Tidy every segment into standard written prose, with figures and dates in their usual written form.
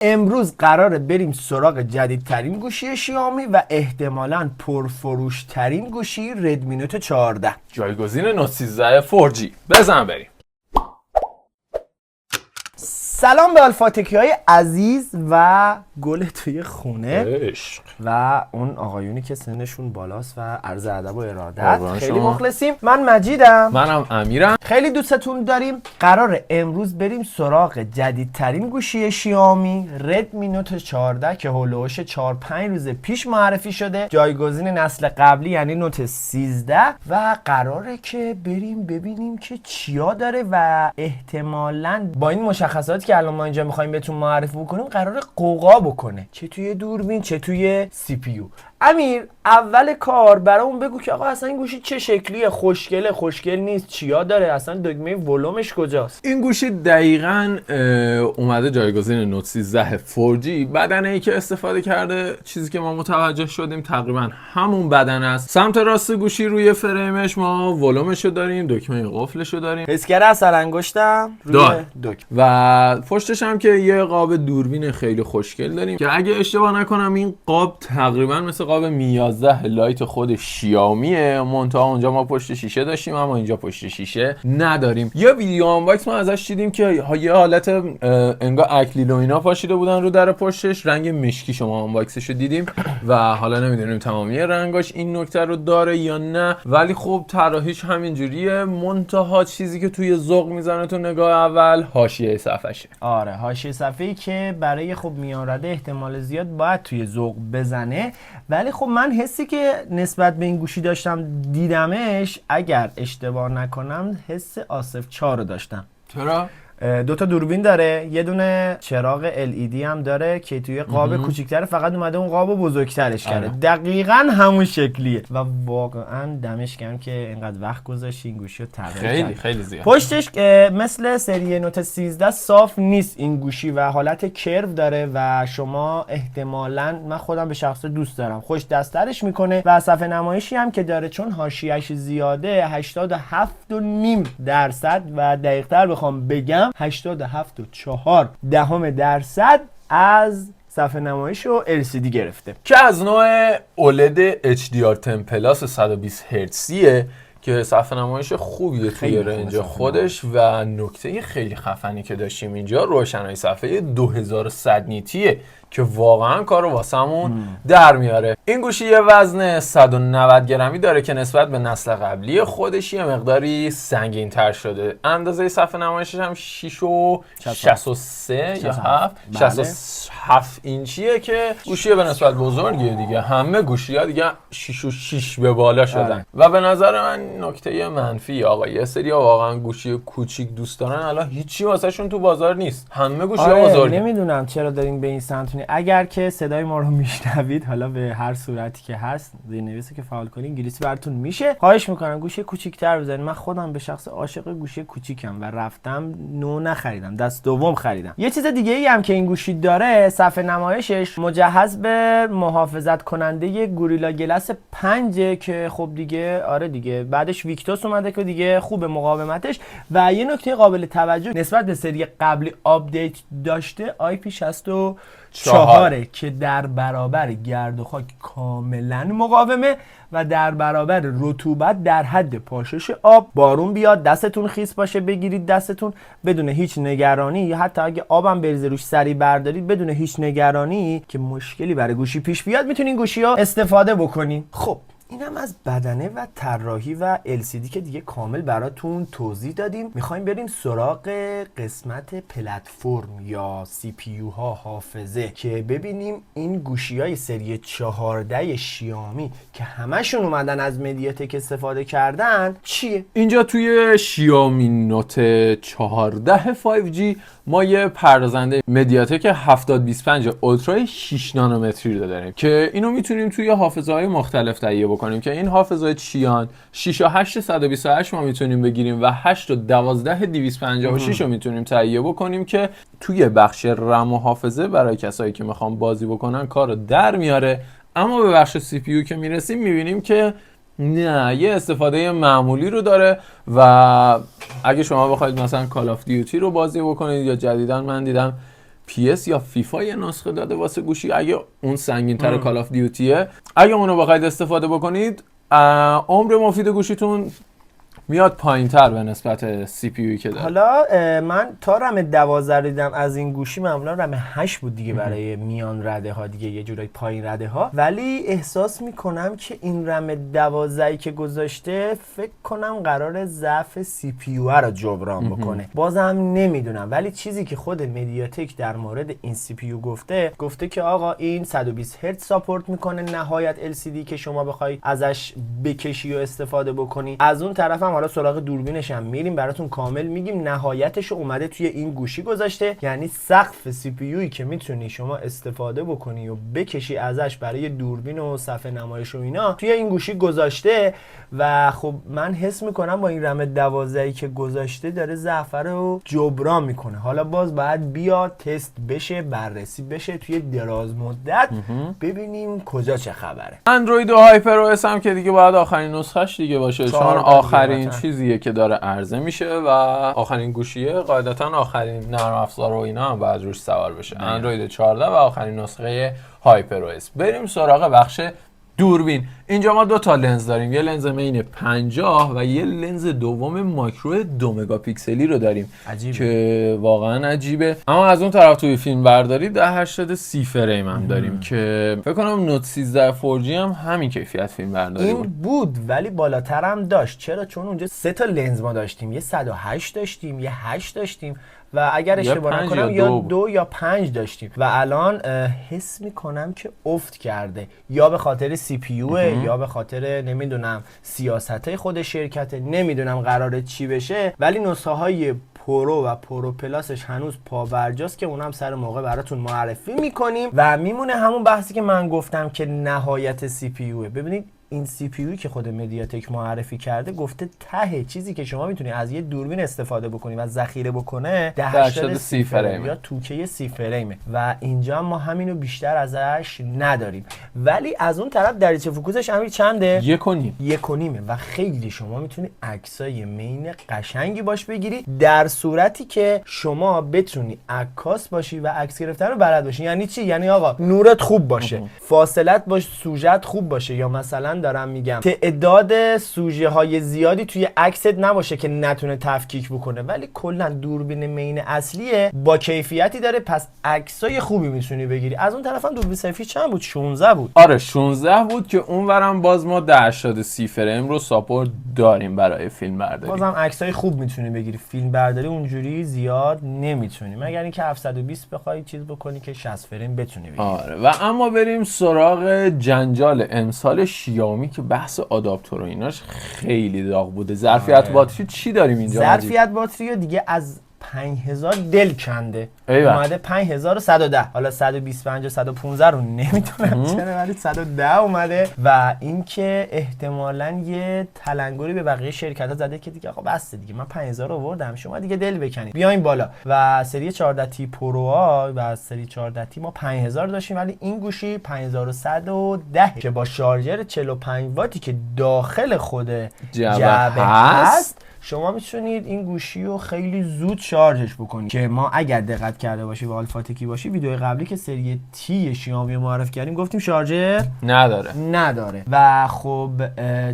امروز قراره بریم سراغ جدیدترین گوشی شیائومی و احتمالاً پرفروشترین گوشی ردمی نوت 14. جایگزین نوت 13 4G. بزن بریم. سلام به الفاتحی‌های عزیز و گل توی خونه عشق. و اون آقایونی که سنشون بالاست و عرض ادب و ارادت. قربان خیلی شما. مخلصیم. من مجیدم. منم امیرم. خیلی دوستتون داریم. قراره امروز بریم سراغ جدیدترین گوشی شیائومی ردمی نوت 14 که هولوش 4-5 روز پیش معرفی شده، جایگزین نسل قبلی یعنی نوت 13 و قراره که بریم ببینیم که چیا داره و احتمالاً با این مشخصاتی که الان ما اینجا می‌خوایم بهتون معرفی بکنیم قراره قوقا بکنه، چه توی دوربین چه توی سی پی یو. امیر اول کار برامون بگو که آقا اصلا این گوشی چه شکلیه، خوشگله خوشگل نیست، چیا داره، اصلا دکمه ولومش کجاست؟ این گوشی دقیقاً اومده جایگزین نوت 13 4G. بدنه‌ای که استفاده کرده، چیزی که ما متوجه شدیم تقریبا همون بدن است. سمت راست گوشی روی فریمش ما ولومشو داریم، دکمه قفلشو داریم، حسگر اثر انگشتم روی دار. دکمه و پشتش هم که یه قاب دوربین خیلی خوشگل داریم که اگه اشتباه نکنم این قاب تقریبا مثل قاب می 11 لایت خود شیائومیه، منتها اونجا ما پشت شیشه داشتیم اما اینجا پشت شیشه نداریم. یه ویدیو آنباکس ما ازش دیدیم که یه حالت انگار اکلیل و اینا پاشیده بودن رو در پشتش، رنگ مشکی شما آنباکسش رو دیدیم و حالا نمیدونیم تمامی رنگاش این نکته رو داره یا نه، ولی خب طراحیش همینجوریه. منتها چیزی که توی ذوق میزنه تو نگاه اول حاشیه صفحشه. آره، حاشیه صفحه‌ای که برای خب میانرده احتمال زیاد باید توی ذوق بزنه، ولی خب من حسی که نسبت به این گوشی داشتم دیدمش، اگر اشتباه نکنم حس آصف 4 رو داشتم. چرا؟ دوتا دوربین داره، یه دونه چراغ LED هم داره که توی قاب کوچیک‌تر، فقط اومده اون قابو بزرگترش کرده. دقیقاً همون شکلیه و واقعاً دمش گرم که اینقدر وقت گذاشت این گوشی رو طراحی کرد. خیلی زیاد. پشتش مثل سری نوت 13 صاف نیست این گوشی و حالت کرو داره و شما احتمالاً، من خودم به شخص دوست دارم، خوش دسترش میکنه و صفحه نمایشی هم که داره چون حاشیه‌اش زیاده 87.5% و دقیق‌تر بخوام بگم 87.4% از صفحه نمایش و LCD گرفته که از نوع OLED HDR10 پلاس 120 هرتزیه که صفحه نمایش خوبیه توی رنج خودش و نکته خیلی خفنی که داشتیم اینجا روشنایی صفحه 2100 نیتیه که واقعا کارو واسمون در میاره. این گوشی یه وزن 190 گرمی داره که نسبت به نسل قبلی خودش یه مقداری سنگین تر شده. اندازه صفحه نمایشش هم 6 و 63 یا 7 67 اینچیه که گوشی به نسبت بزرگیه دیگه. همه گوشی‌ها دیگه 6 و 6 به بالا شدن و به نظر من نکته منفی آقا یه سری‌ها واقعا گوشی کوچیک دوست دارن، الان هیچی واسهشون تو بازار نیست، همه گوشی‌ها بزرگه. نمیدونم چرا دارین به این سمت. اگر که صدای ما رو میشنوید، حالا به هر صورتی که هست زیرنویسی که فعال کنین انگلیسی براتون میشه، خواهش میکنم گوشی کوچیک‌تر بزنید. من خودم به شخص عاشق گوشی کوچیکم و رفتم نو نخریدم، دست دوم خریدم. یه چیز دیگه ای هم که این گوشی داره، صفحه نمایشش مجهز به محافظت کننده گوریلا گلاس 5 که خب دیگه آره دیگه بعدش ویکتوس اومده که دیگه خوب مقاومتش. و یه نکته قابل توجه نسبت به سری قبلی آپدیت داشته، IP64 که در برابر گرد و خاک کاملا مقاومه و در برابر رطوبت در حد پاشش آب، بارون بیاد دستتون خیس باشه بگیرید دستتون بدون هیچ نگرانی، یا حتی اگه آبم بریزه روش سری بردارید بدون هیچ نگرانی که مشکلی برای گوشی پیش بیاد میتونین گوشی ها استفاده بکنین. خب اینم از بدنه و طراحی و LCD که دیگه کامل براتون توضیح دادیم. میخوایم بریم سراغ قسمت پلتفرم یا CPU ها، حافظه، که ببینیم این گوشی های سری 14 شیائومی که همشون اومدن از مدیاتک استفاده کردن چیه. اینجا توی شیائومی نوت 14 5G ما یه پردازنده مدیاتک 7025 اولترا 6 نانومتری رو داریم که اینو میتونیم توی حافظه‌های مختلف تهیه بکنیم که این حافظه‌های چیان 6 و 8 128 ما میتونیم بگیریم و 8 و 12 256 رو میتونیم تهیه بکنیم که توی بخش رم و حافظه برای کسایی که میخوان بازی بکنن کارو در میاره. اما به بخش سی پی یو که میرسیم میبینیم که نه، یه استفاده معمولی رو داره و اگه شما بخواید مثلا کال آف دیوتی رو بازی بکنید یا جدیداً من دیدم PS یا فیفا یه نسخه داده واسه گوشی، اگه اون سنگین‌تر کال آف دیوتیه، اگه اونو بخواید استفاده بکنید عمر مفید گوشیتون میاد پایین‌تر به نسبت سی پی یویی که داره. حالا من تا رم 12 دیدم از این گوشی، معمولا رم 8 بود دیگه برای میان رده ها دیگه، یه جورایی پایین رده ها، ولی احساس میکنم که این رم 12 که گذاشته فکر کنم قرار ضعف سی پی یو رو جبران بکنه. بازم نمیدونم، ولی چیزی که خود مدیاتک در مورد این سی پی یو گفته که آقا این 120 هرتز ساپورت میکنه نهایت LCD که شما بخوای ازش بکشی و استفاده بکنی. از اون طرف هم حالا سراغ دوربینش هم میریم براتون کامل میگیم، نهایتش اومده توی این گوشی گذاشته، یعنی سقف سی پی یویی که میتونی شما استفاده بکنی و بکشی ازش برای دوربین و صفحه نمایش و اینا توی این گوشی گذاشته. و خب من حس میکنم با این رم 12 که گذاشته داره ضعف رو جبران میکنه. حالا باز باید بیاد تست بشه، بررسی بشه توی دراز مدت، ببینیم کجا چه خبره. اندروید و هایپر او اس هم که دیگه باید آخرین نسخش دیگه باشه، چون آخرین چیزیه که داره عرضه میشه و آخرین گوشیه، قاعدتا آخرین نرم افزار و اینا هم باید روش سوار بشه. اندروید 14 و آخرین نسخه هایپر او اس. بریم سراغ بخش دوربین. اینجا ما 2 تا لنز داریم، یه لنز مین 50 و یه لنز دوم ماکرو 2 مگاپیکسلی رو داریم. عجیبه. که واقعا عجیبه. اما از اون طرف توی فیلم برداری 1080 30 فریم هم داریم که فکر کنم نوت 13 4G هم همین کیفیت فیلم برداری این بود، ولی بالاتر هم داشت. چرا؟ چون اونجا 3 تا لنز ما داشتیم، یه 108 داشتیم، یه 8 داشتیم و اگر اشتباه نکنم یا 2 یا 5 داشتیم و الان حس میکنم که افت کرده، یا به خاطر سی پی یو یا به خاطر نمیدونم سیاستای خود شرکت، نمیدونم قراره چی بشه، ولی نسخه های پرو و پرو پلاسش هنوز پابرجاست که اونم سر موقع براتون معرفی میکنیم و میمونه همون بحثی که من گفتم که نهایت سی پی یوه. ببینید این سی پی یویی که خود مدیاتک معرفی کرده گفته ته چیزی که شما میتونی از یه دوربین استفاده بکنی و ذخیره بکنه 1080 30 فریم یا 2K 30 فریمه و اینجا ما همینو بیشتر ازش نداریم. ولی از اون طرف دریچه فوکوسش امیر چنده؟ 1.5 و خیلی شما میتونی عکسای مین قشنگی باش بگیری در صورتی که شما بتونی عکاس باشی و عکس گرفتن رو بلد باشی. یعنی چی؟ یعنی آقا نورت خوب باشه، فاصلت باش، سوژت خوب باشه، یا مثلا دارم میگم تعداد سوژه های زیادی توی عکست نباشه که نتونه تفکیک بکنه، ولی کلا دوربین مین اصلیه، با کیفیتی داره، پس عکسای خوبی میتونی بگیری. از اون طرف هم دوربین سلفی چند بود؟ 16 بود. آره 16 بود که اونورم باز ما 1080 30 فریم رو ساپورت داریم برای فیلم برداری. بازم عکسای خوب میتونی بگیری، فیلم برداری اونجوری زیاد نمیتونی، مگر اینکه 720 بخوای چیز بکنی که 60 فریم بتونی بگیری. آره و اما بریم سراغ جنجال امسال شیائومی که بحث آداپتور و ایناش خیلی داغ بوده. ظرفیت باتری چی داریم اینجا؟ ظرفیت باتری دیگه از 5000 دل کنده، اومده 5110. حالا 125 و 115 رو نمیتونم چرا، ولی 110 اومده و اینکه احتمالاً یه تلنگری به بقیه شرکت‌ها زده که دیگه آقا بس دیگه، من 5000 آوردم، شما دیگه دل بکنید بیاین بالا. و سری 14 تی پرو ها و سری 14 تی ما 5000 داشتیم، ولی این گوشی 5110 که با شارژر 45 واتی که داخل خود جعبه هست شما میتونید این گوشی رو خیلی زود شارژش بکنید. که ما اگر دقت کرده باشی و آلفا تکی باشی، ویدیو قبلی که سری تی شیائومی معرفی کردیم گفتیم شارژر نداره و خب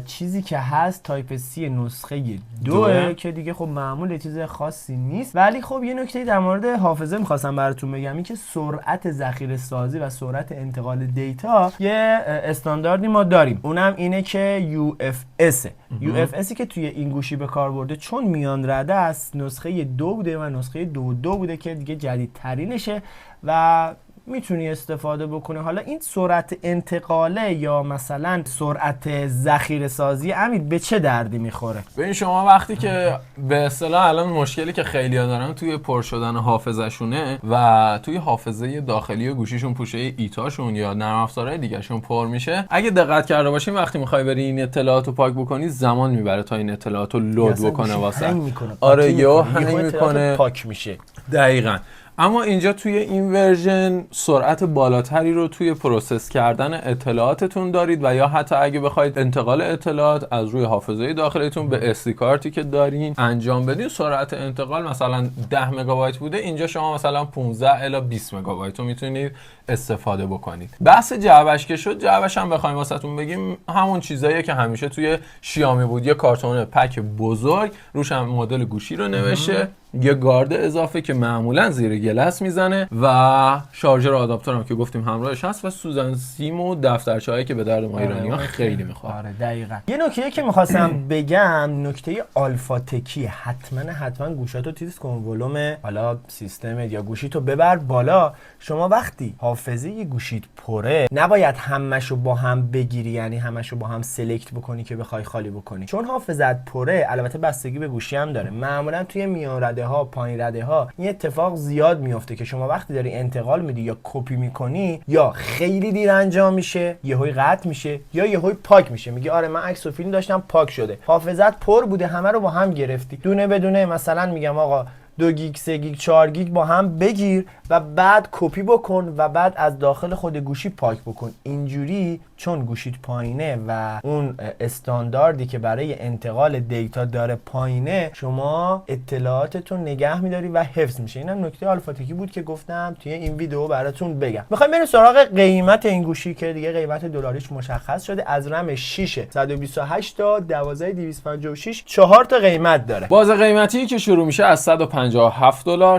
چیزی که هست تایپ سی نسخه 2 که دیگه خب معمول چیز خاصی نیست. ولی خب یه نکته در مورد حافظه می‌خواستم براتون بگم، این که سرعت ذخیره سازی و سرعت انتقال دیتا یه استانداردی ما داریم، اونم اینه که UFS. UFSی که توی این گوشی به کار برده چون میان رده است، نسخه 2 بوده و نسخه 2.2 بوده که دیگه جدیدترینشه و میتونی استفاده بکنه. حالا این سرعت انتقاله یا مثلا سرعت ذخیره سازی امیر به چه دردی میخوره؟ ببین شما وقتی که به اصطلاح الان مشکلی که خیلی‌ها دارن توی پر شدن حافظه‌شونه و توی حافظه داخلی گوشیشون پوشه ایتاشون یا نرم افزارهای دیگه‌شون پر میشه، اگه دقت کرده باشین وقتی میخوای بری این اطلاعاتو پاک بکنی زمان میبره تا این اطلاعاتو لود بکنه واسه. آره یا هنگ میکنه پاک میشه. دقیقاً. اما اینجا توی این ورژن سرعت بالاتری رو توی پروسس کردن اطلاعاتتون دارید و یا حتی اگه بخواید انتقال اطلاعات از روی حافظه داخلیتون به SD کارتی که دارین انجام بدین، سرعت انتقال مثلا 10 مگابایت بوده، اینجا شما مثلا 15 الی 20 مگابایت رو میتونید استفاده بکنید. بحث جعبش که شد، جعبش هم بخوایم واسهتون بگیم همون چیزاییه که همیشه توی شیائومی بود، یه کارتون پک بزرگ روش هم مدل گوشی رو نوشته، یه گارد اضافه که معمولا زیر گلس میزنه و شارژر و آداپتور هم که گفتیم همراهش هست و سوزن سیم و دفترچه‌ای که به درد ما ایرانی‌ها خیلی میخواد. آره دقیقاً. یه نکته که می‌خواستم بگم، نکته آلفا تکی، حتما گوشاتو تیز کن، ولوم حالا سیستمت یا گوشیتو ببر بالا. شما وقتی حافظه یه گوشیت پره نباید همشو با هم بگیری، یعنی همشو با هم سلکت بکنی که بخوای خالی بکنی، چون حافظت پره. البته بستگی به گوشی هم داره. معمولا توی میان رده ها، پایین رده ها این اتفاق زیاد میفته که شما وقتی داری انتقال میدی یا کپی میکنی، یا خیلی دیر انجام میشه، یهوی قطع میشه، یا یهوی پاک میشه. میگی آره من عکس و فیلم داشتم پاک شده، حافظت پر بوده، همه رو با هم گرفتی. دونه بدونه مثلا میگم آقا 2 گیگ، 3 گیگ، 4 گیگ با هم بگیر و بعد کپی بکن و بعد از داخل خود گوشی پاک بکن. اینجوری چون گوشیت پایینه و اون استانداردی که برای انتقال دیتا داره پایینه، شما اطلاعاتتون نگه میداری و حفظ میشه. اینم نکته آلفا تکی بود که گفتم توی این ویدیو براتون بگم. میخوایم بریم سراغ قیمت این گوشی که دیگه قیمت دلاریش مشخص شده. از رم 6 128 تا 12256 4 تا قیمت داره. باز قیمتی که شروع میشه از $157،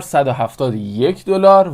$171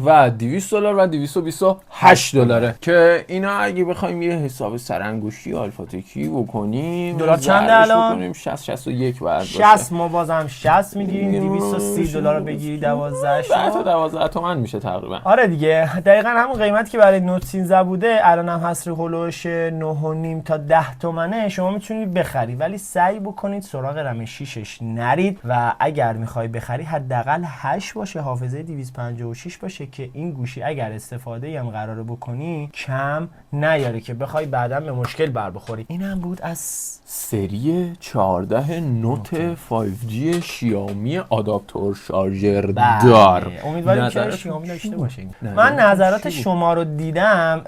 و $200 و $228 که اینا اگه بخوایم یه حساب سرانگشتی آلفا تکی بکنیم، دلار چند الان؟ 60 61 بعد 60 ما بازم 60 میگیریم، $230 بگیری 12 تا 12 تومن میشه تقریبا. آره دیگه دقیقاً همون قیمتی که برای نوت 13 بوده الان هم هست، هولوش 9.5 تا 10 تومنه شما میتونید بخری، ولی سعی بکنید سراغ رم 6ش نرید و اگر میخوای بخری حداقل 8 باشه، حافظه 256 باشه که این گوشی اگر استفاده هم قراره بکنی کم نیاره که بخوای بعداً به مشکل بر بخوری. اینم بود از سری 14 نوت 5G شیائومی آداپتور شارژر دار. امیدوارم که شیائومی داشته باشه. من نظرات شما رو دیدم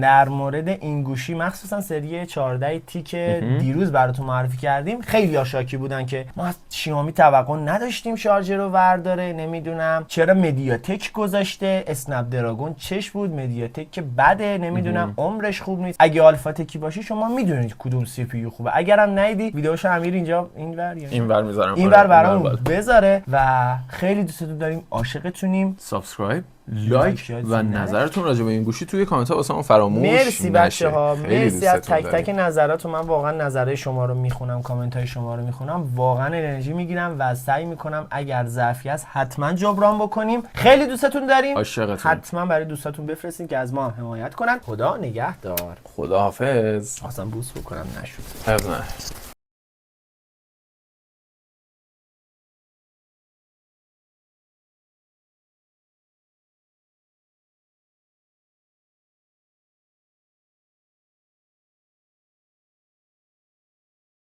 در مورد این گوشی، مخصوصا سری 14 تی که دیروز براتون معرفی کردیم. خیلی شاکی بودن که ما از شیائومی توقع نداشتیم شارژر رو ورداره، نمیدونم چرا مدیاتک گذاشته، اسنپ دراگون چش بود، مدیاتک که بده، نمیدونم عمرش خوب نیست. اگه آلفا تکی باشه شما میدونید کدوم سی پی یو خوبه. اگرم ندیدی ویدیوشو امیر اینجا اینور میذارم، اینور برامون بذاره و خیلی دوستتون داریم، عاشقتونیم. سابسکرایب، لایک و نظرتون راجع به این گوشی توی کامنت ها واسمون فراموش نشه. مرسی بچه‌ها، مرسی از تک تک نظراتون. من واقعا نظرهای شما رو میخونم، کامنت های شما رو میخونم، واقعا انرژی میگیرم و سعی میکنم اگر ضعفی هست حتما جبران بکنیم. خیلی دوستتون داریم، عاشقتون. حتما برای دوستاتون بفرستین که از ما هم حمایت کنن. خدا نگهدار. خداحافظ. اصلا بوس بکنم نشد. نه